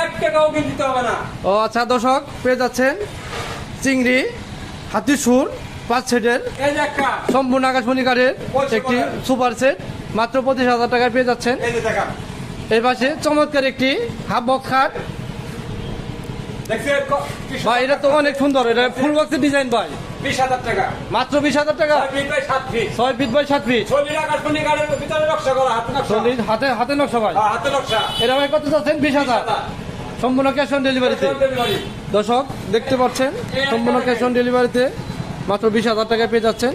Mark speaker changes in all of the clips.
Speaker 1: এক টাকাও কিন্তু দিতে হবে না।
Speaker 2: ও আচ্ছা দর্শক, পেয়ে যাচ্ছেন চিংড়ি হাতির সুর 5 সেটের
Speaker 1: এই যে একটা
Speaker 2: সম্পূর্ণ আকাশমণি কাঠের একটি সুপার সেট মাত্র 25,000 টাকায় পেয়ে যাচ্ছেন।
Speaker 1: এই যে দেখা
Speaker 2: এর পাশে চমৎকার একটি হাফ বক্স খাট
Speaker 1: দেখছেন
Speaker 2: ভাই, এটা তো অনেক সুন্দর, এটা ফুল বক্সের ডিজাইন ভাই।
Speaker 1: 20,000 টাকা।
Speaker 2: মাত্র 20,000 টাকা।
Speaker 1: 6 feet by 7 feet.
Speaker 2: 6 feet by 7 feet.
Speaker 1: ছবির আকাশমণি গাড়ির ভিতরে নকশা করা, হাতে নকশা।
Speaker 2: হাতে হাতে নকশা ভাই।
Speaker 1: হ্যাঁ, হাতে নকশা।
Speaker 2: এটা ভাই কত যাচ্ছেন? 20,000। সম্পূর্ণ ক্যাশ অন ডেলিভারিতে।
Speaker 1: ডেলিভারি।
Speaker 2: দর্শক দেখতে পাচ্ছেন সম্পূর্ণ ক্যাশ অন ডেলিভারিতে মাত্র 20,000 টাকায় পেয়ে যাচ্ছেন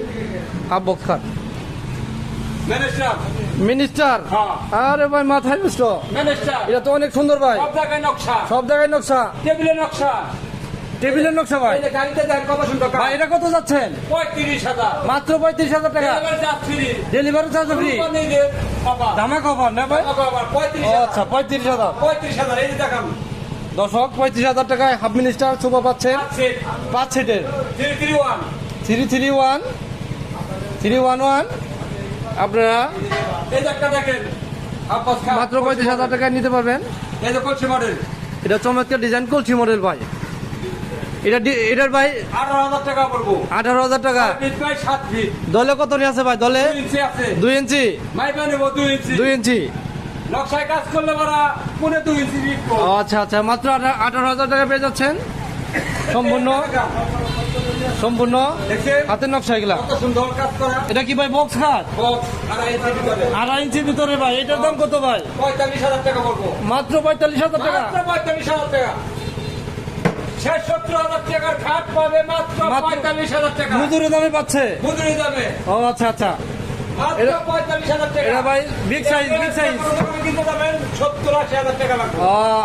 Speaker 2: হাফ বক্স খাট।
Speaker 1: ম্যানেজার।
Speaker 2: মিনিস্টার,
Speaker 1: হ্যাঁ।
Speaker 2: আরে ভাই মাথায় নষ্ট,
Speaker 1: ম্যানেজার।
Speaker 2: এটা তো অনেক সুন্দর ভাই।
Speaker 1: সব জায়গায় নকশা।
Speaker 2: সব জায়গায় নকশা,
Speaker 1: টেবিলের নকশা।
Speaker 2: টেবিলের নকশা ভাই।
Speaker 1: এই যে গাড়িতে দেন কত সুন্দর কাজ।
Speaker 2: ভাই এটা কত যাচ্ছেন?
Speaker 1: 35,000।
Speaker 2: মাত্র 35,000 টাকা।
Speaker 1: Delivery charge free.
Speaker 2: Delivery charge free.
Speaker 1: কোম্পানিদের অফার।
Speaker 2: ধামাকা অফার না ভাই?
Speaker 1: অফার
Speaker 2: ও
Speaker 1: 35,000।
Speaker 2: আচ্ছা 35,000।
Speaker 1: 35,000 এই যে দেখান।
Speaker 2: দর্শক 35,000 টাকায় হাফ মিনিস্টার সোফা পাচ্ছেন
Speaker 1: আছে
Speaker 2: 5 সেটের
Speaker 1: 331।
Speaker 2: 311 আপনারা
Speaker 1: এই যে একটা দেখেন। আব্বাস খান।
Speaker 2: মাত্র 35,000 টাকায় নিতে পারবেন।
Speaker 1: এই যে কলসি মডেল।
Speaker 2: এটা চমৎকার ডিজাইন কলসি মডেল ভাই। এটার ভাই
Speaker 1: 18,000 টাকা পড়বো।
Speaker 2: 18,000 টাকা।
Speaker 1: 6 ফিট বাই 7 ফিট।
Speaker 2: দলে কত নিয়ে আছে ভাই? দলে
Speaker 1: 2 ইঞ্চি আছে।
Speaker 2: 2 ইঞ্চি।
Speaker 1: মাইপা নেব 2 ইঞ্চি।
Speaker 2: 2 ইঞ্চি।
Speaker 1: নকশায় কাজ করলে বড় পুনে 2 ইঞ্চি বিকবো।
Speaker 2: ও আচ্ছা আচ্ছা, মাত্র 18,000 টাকা পেয়ে যাচ্ছেন। সম্পূর্ণ
Speaker 1: দেখছেন
Speaker 2: হাতের নকশা এগুলা।
Speaker 1: কত সুন্দর কাজ করা।
Speaker 2: এটা কি ভাই বক্স খাট?
Speaker 1: বক্স 2.5 ইঞ্চি ভিতরে।
Speaker 2: 2.5 ইঞ্চির ভিতরে ভাই। এটার দাম কত ভাই?
Speaker 1: 45,000 টাকা পড়বো।
Speaker 2: মাত্র 45,000 টাকা।
Speaker 1: মাত্র 45,000 টাকা। 76,000 টাকার খাট পাবে মাত্র 45,000 টাকা।
Speaker 2: মজুরি দামে পাচ্ছে।
Speaker 1: বুঝলি যাবে
Speaker 2: ও আচ্ছা আচ্ছা।
Speaker 1: মাত্র 45,000 টাকা।
Speaker 2: এটা ভাই বিগ সাইজ, বিগ সাইজ।
Speaker 1: কিন্তু যাবেন 70-80,000 টাকা লাগবে।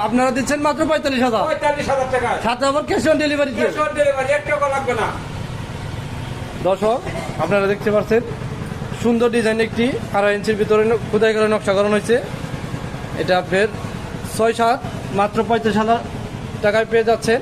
Speaker 2: আপনারা দিচ্ছেন মাত্র 45,000।
Speaker 1: 45,000 টাকা।
Speaker 2: সাথে আবার ক্যাশ অন ডেলিভারিতে।
Speaker 1: ক্যাশ অন ডেলিভারি 1 টাকা লাগবে না।
Speaker 2: দর্শক আপনারা দেখতে পাচ্ছেন সুন্দর ডিজাইন একটি 2.5 ইঞ্চির ভিতরে খোদাই করে নকশা করানো হয়েছে। এটা আপনার 6-7 মাত্র 35,000 টাকায় পেয়ে যাচ্ছেন।